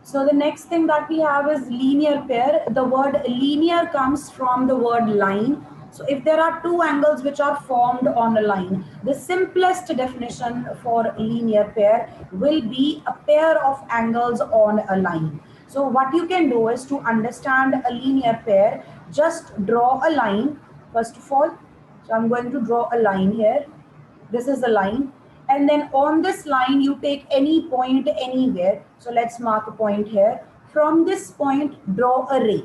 So the next thing that we have is linear pair. The word linear comes from the word line. So if there are two angles which are formed on a line, the simplest definition for linear pair will be a pair of angles on a line. So what you can do is, to understand a linear pair, just draw a line first of all. So I'm going to draw a line here. This is the line, and then on this line you take any point anywhere. So let's mark a point here. From this point, draw a ray.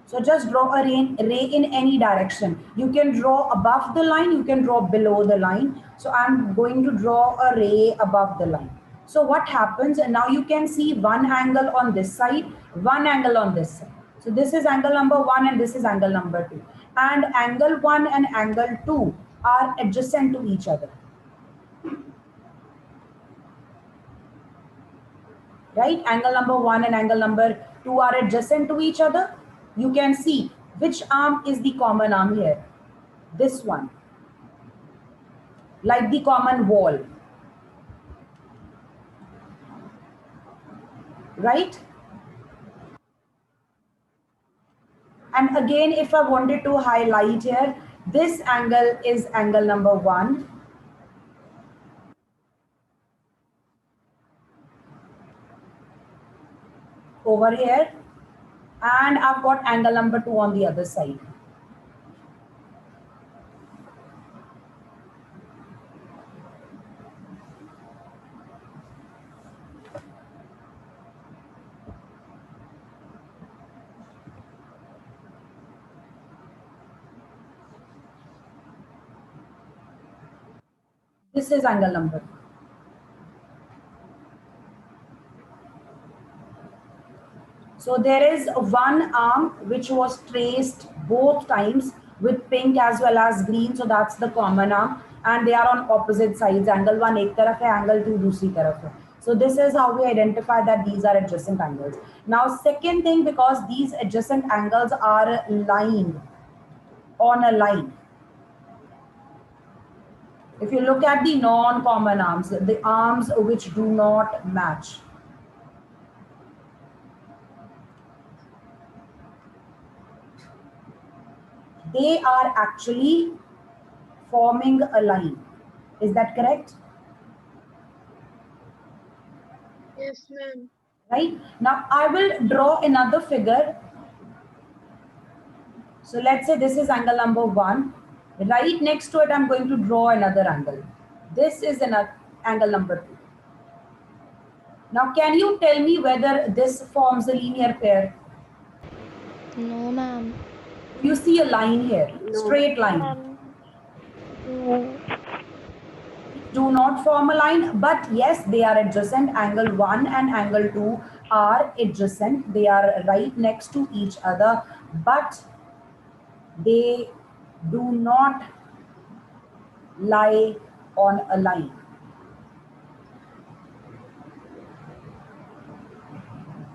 So just draw a ray in any direction. You can draw above the line, you can draw below the line. So I'm going to draw a ray above the line. So what happens, and now you can see one angle on this side, one angle on this side. So this is angle number one and this is angle number two. And angle one and angle two are adjacent to each other. Right? Angle number one and angle number two are adjacent to each other. You can see which arm is the common arm here. This one. Like the common wall. Right? And again, if I wanted to highlight here, this angle is angle number one. Over here. And I've got angle number two on the other side. This is angle number two. So there is one arm which was traced both times with pink as well as green. So that's the common arm, and they are on opposite sides. Angle one ek taraf hai, angle two dusri taraf hai. So this is how we identify that these are adjacent angles. Now second thing, because these adjacent angles are lined on a line. If you look at the non-common arms, the arms which do not match, they are actually forming a line. Is that correct? Yes, ma'am. Right? Now I will draw another figure. So let's say this is angle number one. Right next to it, I'm going to draw another angle. This is another angle number two. Now, can you tell me whether this forms a linear pair? No, ma'am. You see a line here, No. straight line. No. Do not form a line, but yes, they are adjacent. Angle 1 and angle 2 are adjacent. They are right next to each other, but they do not lie on a line.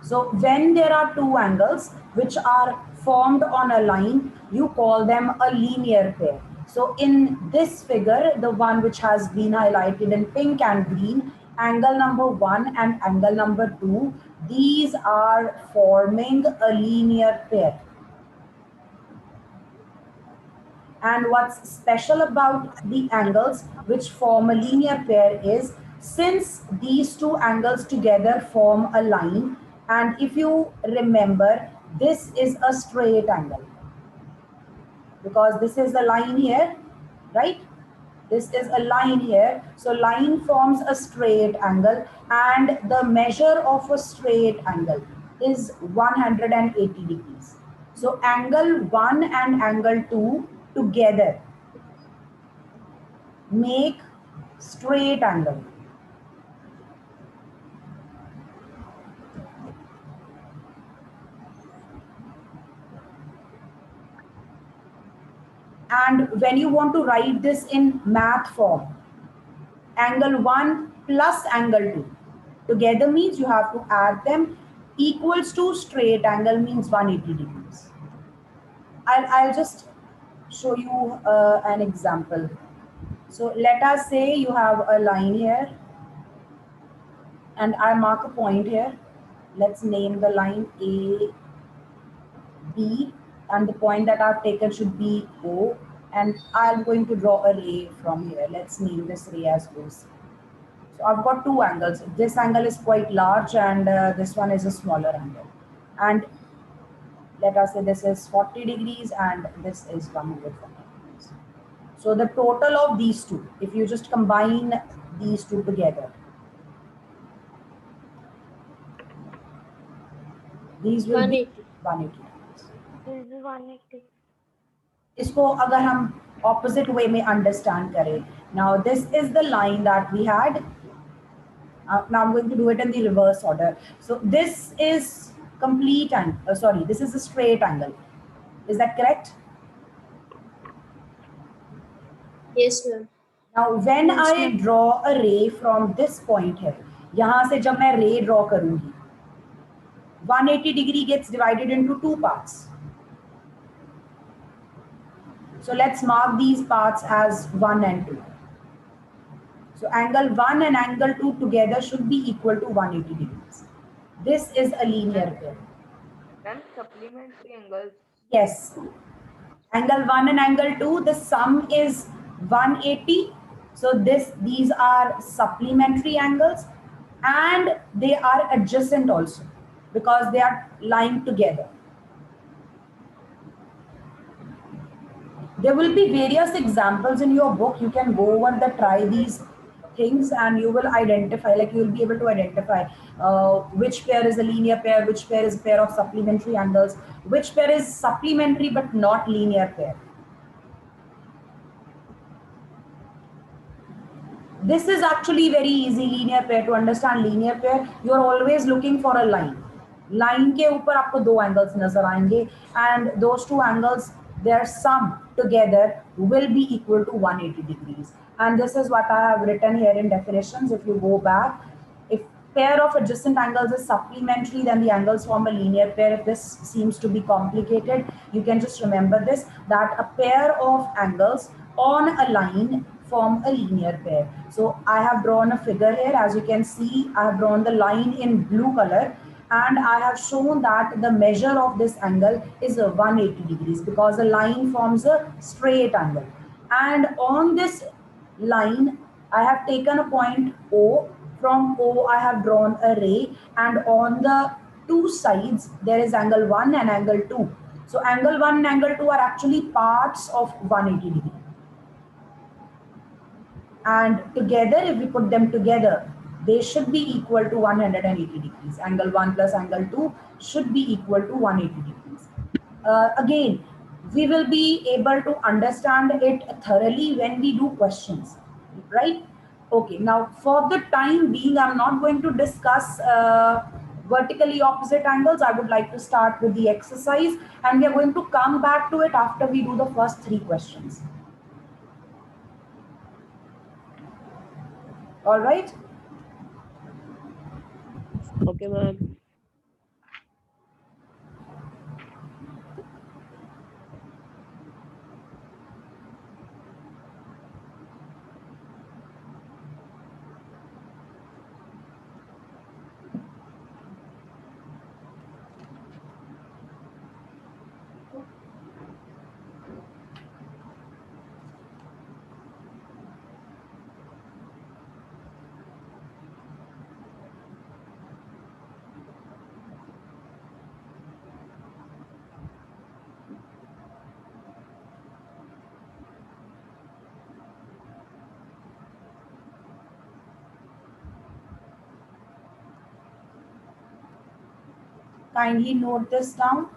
So when there are two angles which are formed on a line, you call them a linear pair. So in this figure, the one which has been highlighted in pink and green, angle number one and angle number two, these are forming a linear pair. And what's special about the angles which form a linear pair is, since these two angles together form a line, and if you remember, this is a straight angle because this is a line here, right? This is a line here. So line forms a straight angle, and the measure of a straight angle is 180 degrees. So angle 1 and angle 2 together make straight angle. And when you want to write this in math form, angle 1 plus angle 2 together means you have to add them, equals to straight angle means 180 degrees. I'll just show you an example. So let us say you have a line here and I mark a point here. Let's name the line A, B, and the point that I've taken should be O. And I'm going to draw a ray from here. Let's name this ray as OC. So I've got two angles. This angle is quite large, and this one is a smaller angle. And let us say this is 40 degrees and this is 140 degrees. So the total of these two, if you just combine these two together, these will be 180 degrees. This is 180. इसको अगर हम opposite way में understand करें, now this is the line that we had. Now I'm going to do it in the reverse order. So this is complete angle. Sorry, this is a straight angle. Is that correct? Yes, ma'am. Now when I draw a ray from this point here, यहाँ से जब मैं ray draw करूँगी, 180 degree gets divided into two parts. So let's mark these parts as 1 and 2. So angle 1 and angle 2 together should be equal to 180 degrees. This is a linear pair. Then supplementary angles. Yes. Angle 1 and angle 2, the sum is 180. So these are supplementary angles, and they are adjacent also because they are lying together. There will be various examples in your book. You can go over try these things and you will identify, like you will be able to identify which pair is a linear pair, which pair is a pair of supplementary angles, which pair is supplementary but not linear pair. This is actually very easy linear pair. To understand linear pair, you are always looking for a line. Line के ऊपर आपको दो angles नजर आएंगे, and those two angles, their sum together will be equal to 180 degrees. And this is what I have written here in definitions. If you go back, if pair of adjacent angles is supplementary, then the angles form a linear pair. If this seems to be complicated, you can just remember this, that a pair of angles on a line form a linear pair. So I have drawn a figure here. As you can see, I have drawn the line in blue color, and I have shown that the measure of this angle is 180 degrees because the line forms a straight angle. And on this line, I have taken a point O. From O, I have drawn a ray, and on the two sides, there is angle 1 and angle 2. So angle 1 and angle 2 are actually parts of 180 degree. And together, if we put them together, they should be equal to 180 degrees. Angle 1 plus angle 2 should be equal to 180 degrees. Again, we will be able to understand it thoroughly when we do questions, right? Okay, now for the time being, I'm not going to discuss vertically opposite angles. I would like to start with the exercise, and we are going to come back to it after we do the first three questions. All right? Okay, ma'am. Kindly note this down.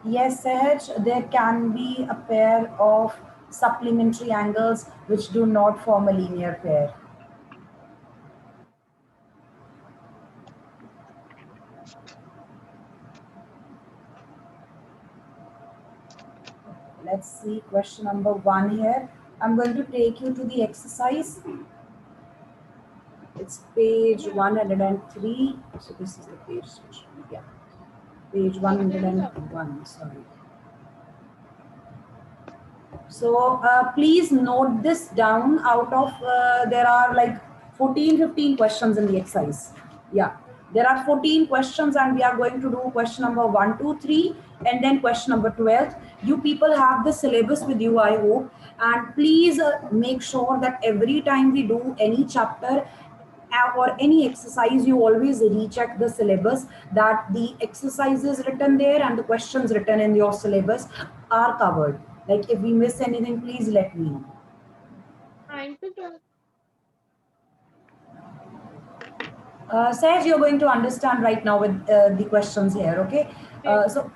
Yes, Sahaj, there can be a pair of supplementary angles which do not form a linear pair. Let's see question number 1 here. I'm going to take you to the exercise. It's page 103. So this is the page. Yeah, page 101. Sorry. So please note this down. Out of there are like 14-15 questions in the exercise. Yeah, there are 14 questions and we are going to do question number 1, 2, 3 and then question number 12. You people have the syllabus with you, I hope, and please make sure that every time we do any chapter or any exercise, you always recheck the syllabus, that the exercises written there and the questions written in your syllabus are covered. Like if we miss anything, please let me know. Saj, you're going to understand right now with the questions here, okay? So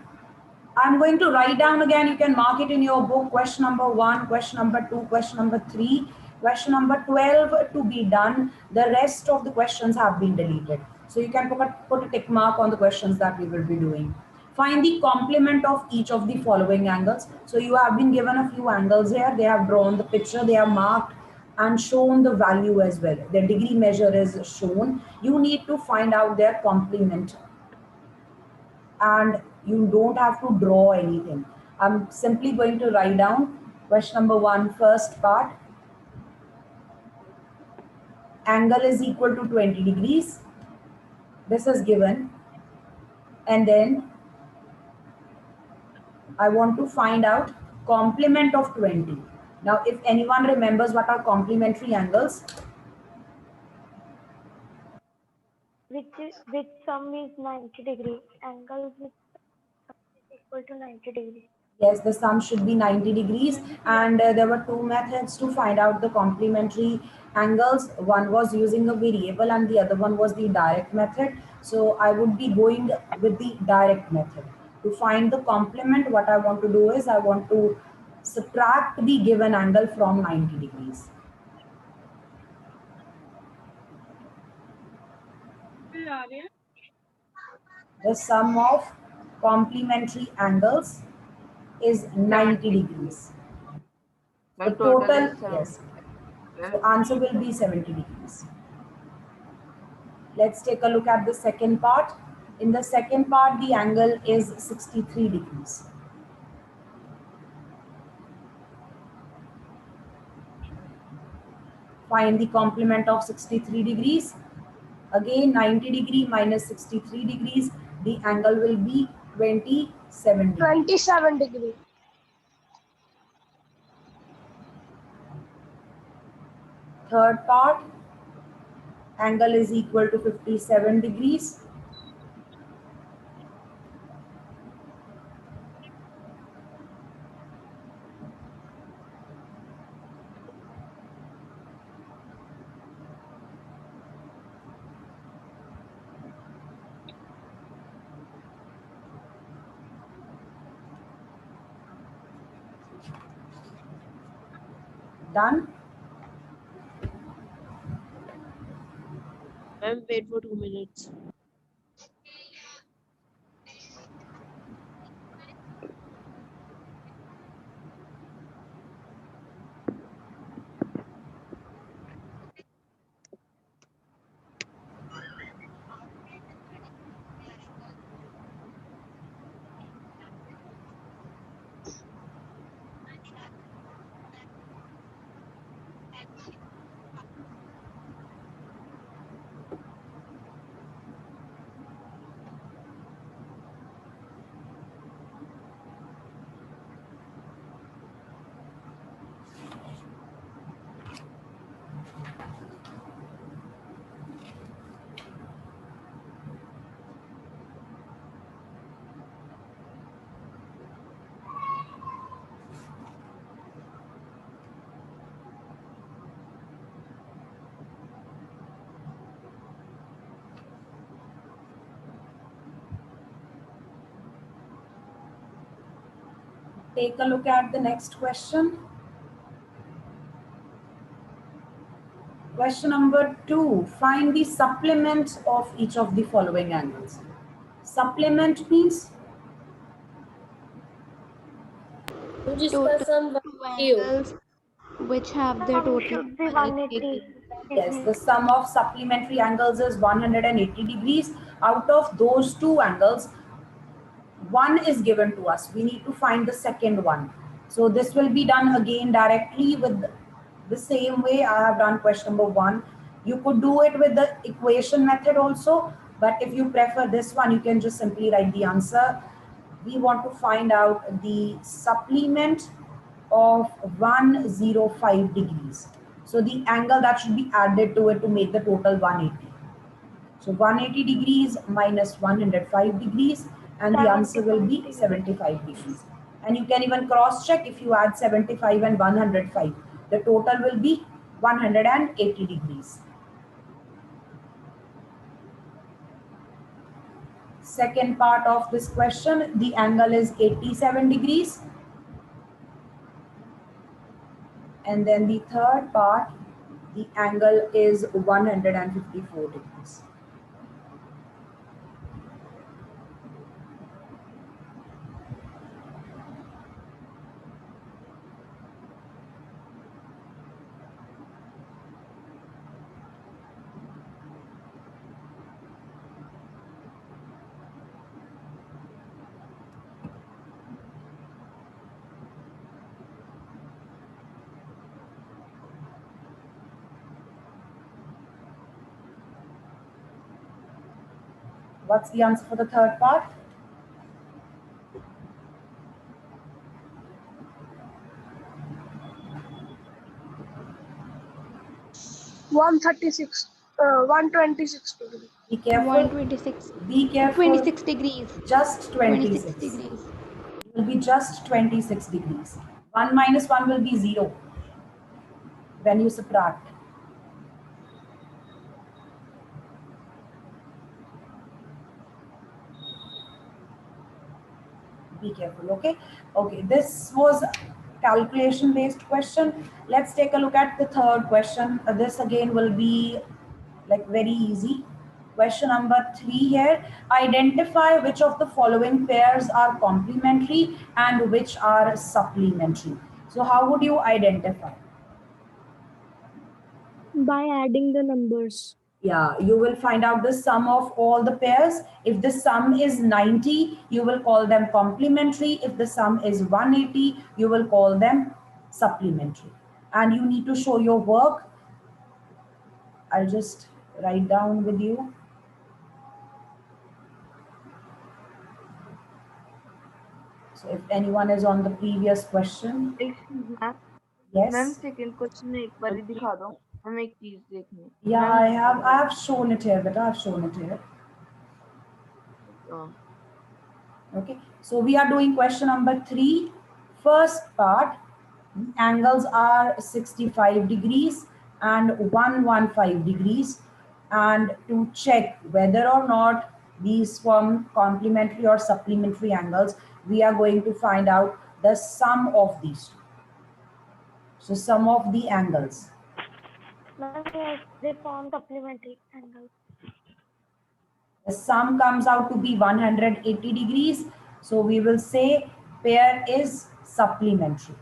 I'm going to write down again. You can mark it in your book. Question number 1, question number 2, question number 3, question number 12 to be done. The rest of the questions have been deleted. So you can put a tick mark on the questions that we will be doing. Find the complement of each of the following angles. So you have been given a few angles here. They have drawn the picture. They have marked and shown the value as well. The degree measure is shown. You need to find out their complement and you don't have to draw anything. I'm simply going to write down question number 1, first part. Angle is equal to 20 degrees. This is given. And then I want to find out complement of 20. Now, if anyone remembers what are complementary angles, which sum is 90 degree, angle which is equal to 90 degree. yes, the sum should be 90 degrees. And there were two methods to find out the complementary angles. One was using a variable and the other one was the direct method. So I would be going with the direct method. To find the complement, what I want to do is I want to subtract the given angle from 90 degrees. The sum of complementary angles is 90 degrees. The Ma'am, total total, is 7. yes. So answer will be 70 degrees. Let's take a look at the second part. In the second part, the angle is 63 degrees. Find the complement of 63 degrees. Again, 90 degree minus 63 degrees. The angle will be 27 degrees. 27 degree. Third part, angle is equal to 57 degrees. Done? Ma'am, wait for 2 minutes. Take a look at the next question. Question number 2, find the supplement of each of the following angles. Supplement means Total two angles which have their Sum total should be angle 180 yes, degree. the sum of supplementary angles is 180 degrees. Out of those two angles, one is given to us. We need to find the second one. So this will be done again directly with the same way I have done question number 1. You could do it with the equation method also, but if you prefer this one, you can just simply write the answer. We want to find out the supplement of 105 degrees. So the angle that should be added to it to make the total 180. So 180 degrees minus 105 degrees, and the answer will 75 be degrees. 75 degrees. And you can even cross check if you add 75 and 105. The total will be 180 degrees. Second part of this question, the angle is 87 degrees. And then the third part, the angle is 154 degrees. What's the answer for the third part? 136, 126 degree. Be careful. 126. Be careful. 26 degrees. Just 26 26. degrees. It will be just 26 degrees. 1 minus 1 will be 0 when you subtract. Be careful, okay? Okay, this was calculation based question. Let's take a look at the third question. This again will be like very easy. Question number 3 here. Identify which of the following pairs are complementary and which are supplementary. So how would you identify? By adding the numbers. Yeah, you will find out the sum of all the pairs. If the sum is 90, you will call them complementary. If the sum is 180, you will call them supplementary. And you need to show your work. I'll just write down with you. So if anyone is on the previous question, Excuse ma'am ma'am yes. Second question एक बार ही दिखा दो हम एक चीज देखनी है Yeah, ma'am I have shown it here, but I've shown it here. Okay, so we are doing question number 3. First part, angles are 65 degrees and 115 degrees. And to check whether or not these form complementary or supplementary angles, we are going to find out the sum of these two. So sum of the angles. Yes, they form supplementary angles. The sum comes out to be 180 degrees. So we will say pair is supplementary.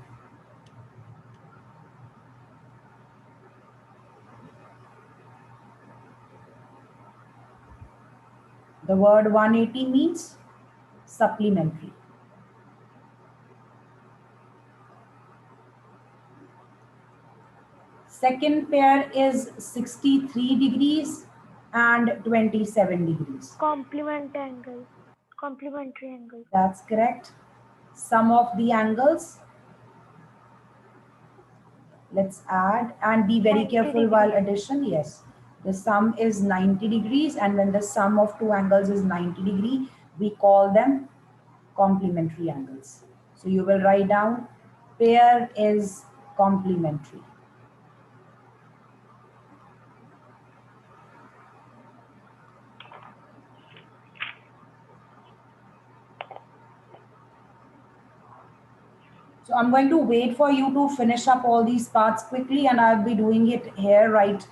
The word 180 means supplementary. Second pair is 63 degrees and 27 degrees. Complementary angles. Complementary angles. That's correct. Sum of the angles. Let's add and be very 90 careful degrees. while addition. Yes. The sum is 90 degrees, and when the sum of two angles is 90 degree, we call them complementary angles. So you will write down pair is complementary. So I'm going to wait for you to finish up all these parts quickly, and I'll be doing it here right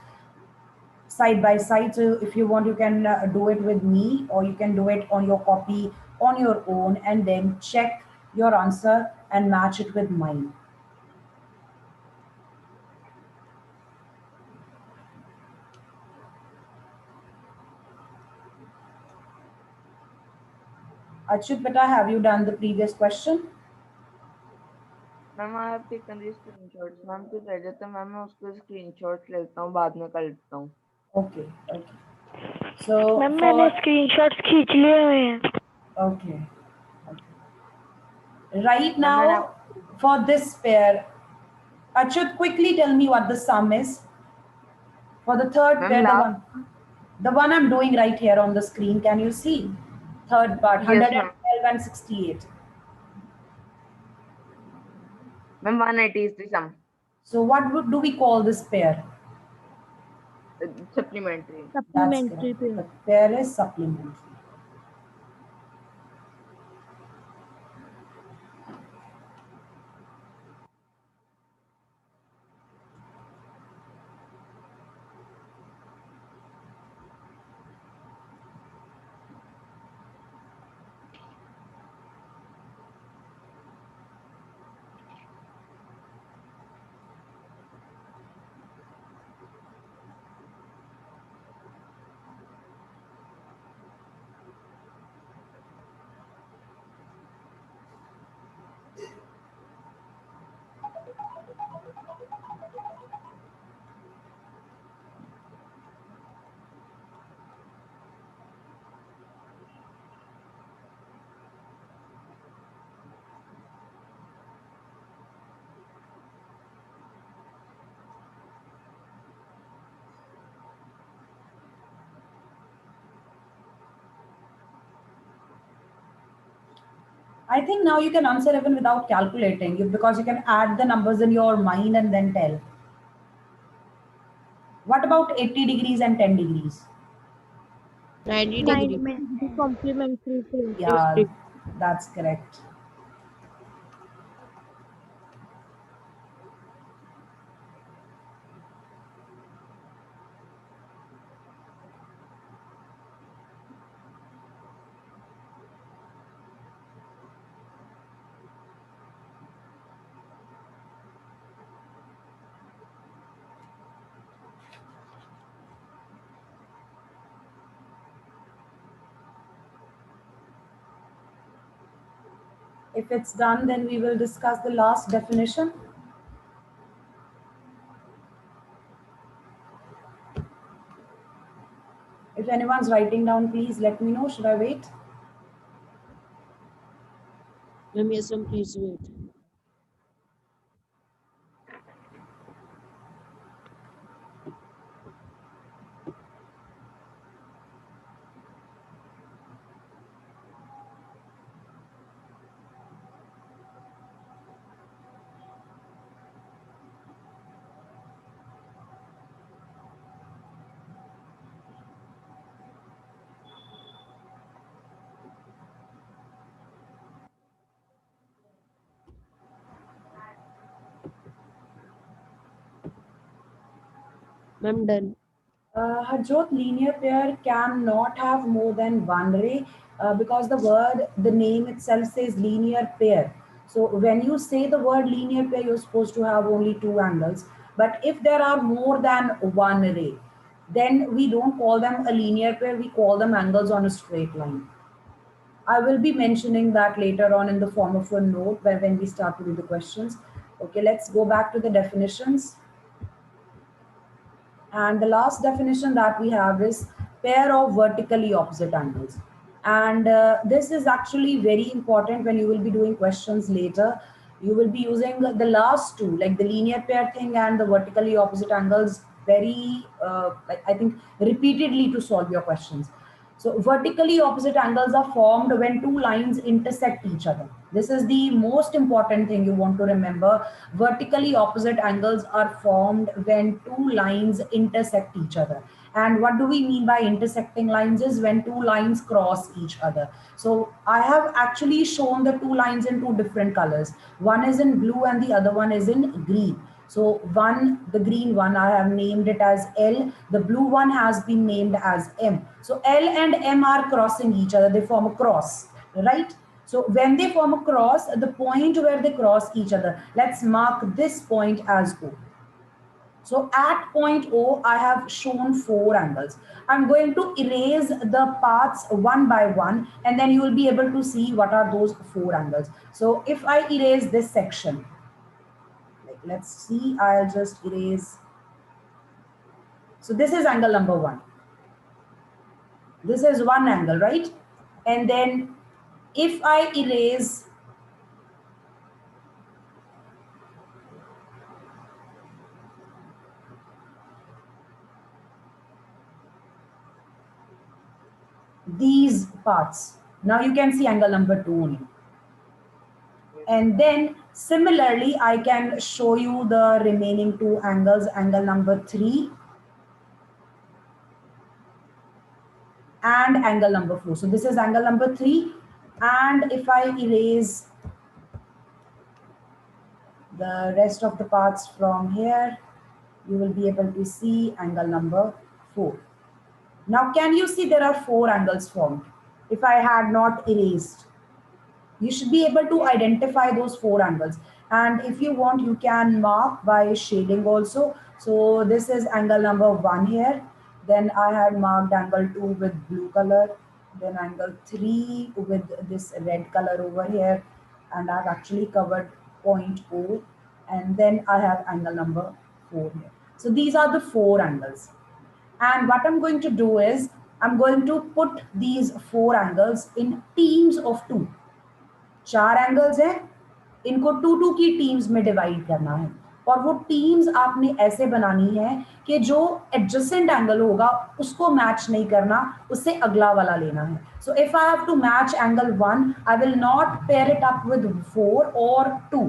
side by side. So if you want, you can do it with me, or you can do it on your copy on your own, and then check your answer and match it with mine. Achut, beta, have you done the previous question? Ma'am I have taken the screenshots. Ma'am कुछ रह जाता है ma'am, मैं उसको screenshot लेता हूँ, बाद में कर लेता हूँ। Okay, okay. So ma'am for मैंने स्क्रीनशॉट्स खींच लिए हुए हैं। okay, okay. Right मैम मैंने now for this pair, Achyut, quickly tell me what the sum is for the third ma'am pair, last the one I'm doing right here on the screen. Can you see? Third part, yes ma'am 112 and 68. Ma'am 180 is the sum So what do we call this pair? Supplementary. That's Supplementary correct. pair. The pair is supplementary. I think now you can answer even without calculating because you can add the numbers in your mind and then tell. What about 80 degrees and 10 degrees? 90 degree. The complementary pair. Yeah, that's correct. If it's done, then we will discuss the last definition. If anyone's writing down, please let me know. Should I wait? Ma'am, yes, ma'am, please wait. Ma'am, done. Harjot, linear pair cannot have more than one ray because the name itself says linear pair. So when you say the word linear pair, you're supposed to have only two angles. But if there are more than one ray, then we don't call them a linear pair, we call them angles on a straight line. I will be mentioning that later on in the form of a note when we start to do the questions. Okay, let's go back to the definitions. And the last definition that we have is pair of vertically opposite angles. And this is actually very important when you will be doing questions later. You will be using the last two, like the linear pair thing and the vertically opposite angles, very, like I think, repeatedly to solve your questions. So vertically opposite angles are formed when two lines intersect each other. This is the most important thing you want to remember. Vertically opposite angles are formed when two lines intersect each other. And what do we mean by intersecting lines is when two lines cross each other. So I have actually shown the two lines in two different colors. One is in blue and the other one is in green. So one, the green one, I have named it as L. The blue one has been named as M. So L and M are crossing each other. They form a cross, right? So when they form a cross, the point where they cross each other, let's mark this point as O. So at point O, I have shown four angles. I'm going to erase the paths one by one, and then you will be able to see what are those four angles. So if I erase this section, let's see, I'll just erase. So this is angle number 1. This is one angle, right? And then if I erase these parts, now you can see angle number 2 only. And then similarly, I can show you the remaining 2 angles, angle number 3 and angle number 4. So this is angle number 3. And if I erase the rest of the parts from here, you will be able to see angle number 4. Now, can you see there are 4 angles formed? If I had not erased, you should be able to identify those 4 angles. And if you want, you can mark by shading also. So this is angle number 1 here. Then I had marked angle 2 with blue color. Then angle 3 with this red color over here. And I've actually covered point O. And then I have angle number 4 here. So these are the 4 angles. And what I'm going to do is, I'm going to put these 4 angles in teams of 2. 4 angles हैं, इनको 2-2 की teams में divide करना है और वो teams आपने ऐसे बनानी है कि जो एडजेसेंट एंगल होगा उसको मैच नहीं करना, उससे अगला वाला लेना है. So if I have to match angle 1, I will not pair it up with 4 और 2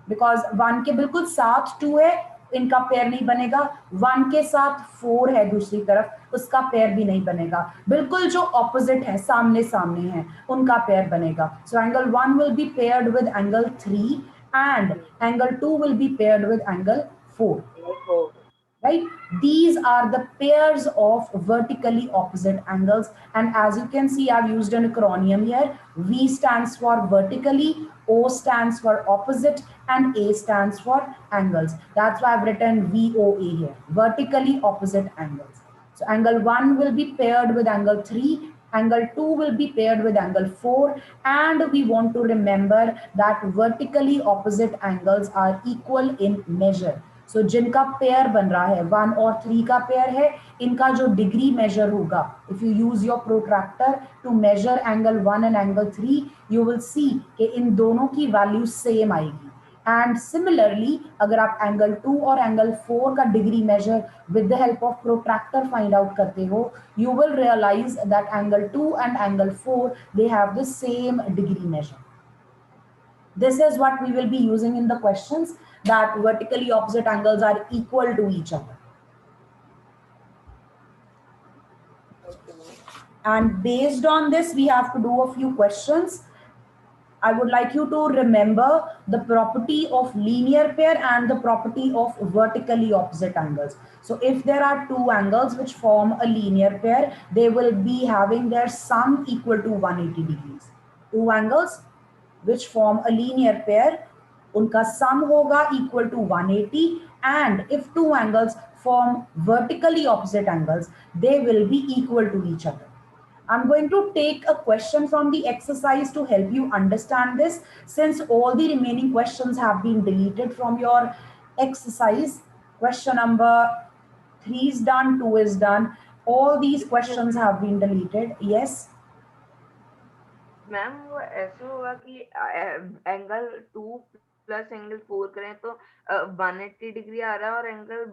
बिकॉज 1 के बिल्कुल साथ 2 है, इनका पेयर नहीं बनेगा. 1 के साथ 4 है दूसरी तरफ, उसका पेयर भी नहीं बनेगा. बिल्कुल जो ऑपोजिट है, सामने सामने है, उनका पेयर बनेगा. So angle 1 will be paired with angle 3 and angle 2 will be paired with angle 4. Right? These are the pairs of vertically opposite angles. And as you can see, I've used an acronym here. V stands for vertically, O stands for opposite, and A stands for angles. That's why I've written VOA here, vertically opposite angles. So angle 1 will be paired with angle 3, angle 2 will be paired with angle 4, and we want to remember that vertically opposite angles are equal in measure. So जिनका pair बन रहा है 1 और 3 का pair है, इनका जो degree major होगा, if you use your protractor to measure angle 1 and angle 3, you will see कि इन दोनों की वैल्यू सेम आएगी. And similarly, अगर आप angle 2 और angle 4 का degree measure with the help of protractor find out करते हो, you will realize that angle 2 and angle 4, they have the same degree measure. This is what we will be using in the questions, that vertically opposite angles are equal to each other. And based on this, we have to do a few questions. I would like you to remember the property of linear pair and the property of vertically opposite angles. So if there are 2 angles which form a linear pair, they will be having their sum equal to 180 degrees. 2 angles which form a linear pair, उनका sum होगा equal to 180, and if 2 angles form vertically opposite angles, they will be equal to each other. I'm going to take a question from the exercise to help you understand this, since all the remaining questions have been deleted from your exercise. Question number 3 is done, 2 is done. All these questions have been deleted. Yes? Ma'am वो ऐसे होगा कि angle 2 plus angle 4 करें तो 180 degree आ रहा है और angle